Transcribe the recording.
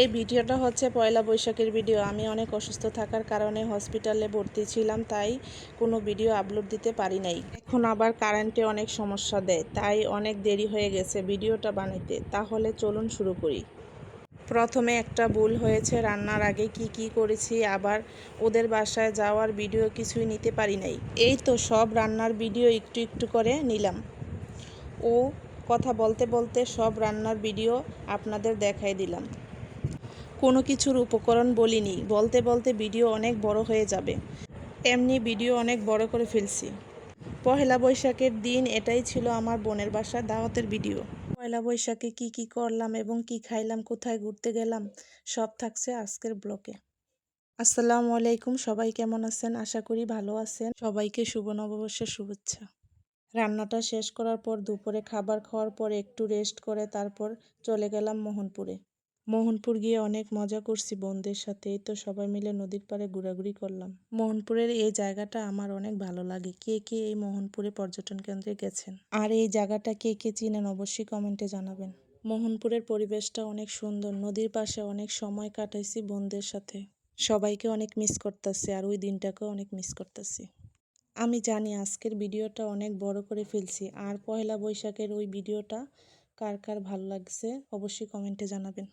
এই ভিডিওটা হচ্ছে পয়লা বৈশাখের ভিডিও। আমি অনেক অসুস্থ থাকার কারণে হসপিটালে ভর্তি ছিলাম, তাই কোনো ভিডিও আপলোড দিতে পারি নাই। এখন আবার কারেন্টে অনেক সমস্যা দেয়, তাই অনেক দেরি হয়ে গেছে ভিডিওটা বানাইতে। তাহলে চলুন শুরু করি। প্রথমে একটা ভুল হয়েছে, রান্নার আগে কি করেছি, আবার ওদের বাসায় যাওয়ার ভিডিও কিছুই নিতে পারি নাই। এই তো সব রান্নার ভিডিও একটু একটু করে নিলাম। ও কথা বলতে বলতে সব রান্নার ভিডিও আপনাদের দেখাই দিলাম। কোনো কিছুর উপকরণ বলিনি, বলতে বলতে ভিডিও অনেক বড় হয়ে যাবে। এমনি ভিডিও অনেক বড় করে ফেলছি। পহেলা বৈশাখের দিন এটাই ছিল আমার বোনের বাসার দাওয়াতের ভিডিও। পয়লা বৈশাখে কি করলাম এবং কি খাইলাম, কোথায় ঘুরতে গেলাম, সব থাকছে আজকের ব্লগে। আসসালামু আলাইকুম, সবাই কেমন আছেন? আশা করি ভালো আছেন। সবাইকে শুভ নববর্ষের শুভেচ্ছা। রান্নাটা শেষ করার পর দুপুরে খাবার খাওয়ার পর একটু রেস্ট করে তারপর চলে গেলাম মোহনপুরে। মোহনপুর গিয়ে অনেক মজা করছি বোনদের সাথে। এই তো সবাই মিলে নদীর পাড়ে ঘোরাঘুরি করলাম। মোহনপুরের এই জায়গাটা আমার অনেক ভালো লাগে। কে কে এই মোহনপুরে পর্যটন কেন্দ্রে গেছেন আর এই জায়গাটা কে কে চিনেন অবশ্যই কমেন্টে জানাবেন। মোহনপুরের পরিবেশটা অনেক সুন্দর। নদীর পাশে অনেক সময় কাটাইছি বোনদের সাথে। সবাইকে অনেক মিস করতেছি আর ওই দিনটাকেও অনেক মিস করতেছি। আমি জানি আজকের ভিডিওটা অনেক বড় করে ফেলছি, আর পয়লা বৈশাখের ওই ভিডিওটা কার কার ভালো লাগছে অবশ্যই কমেন্টে জানাবেন।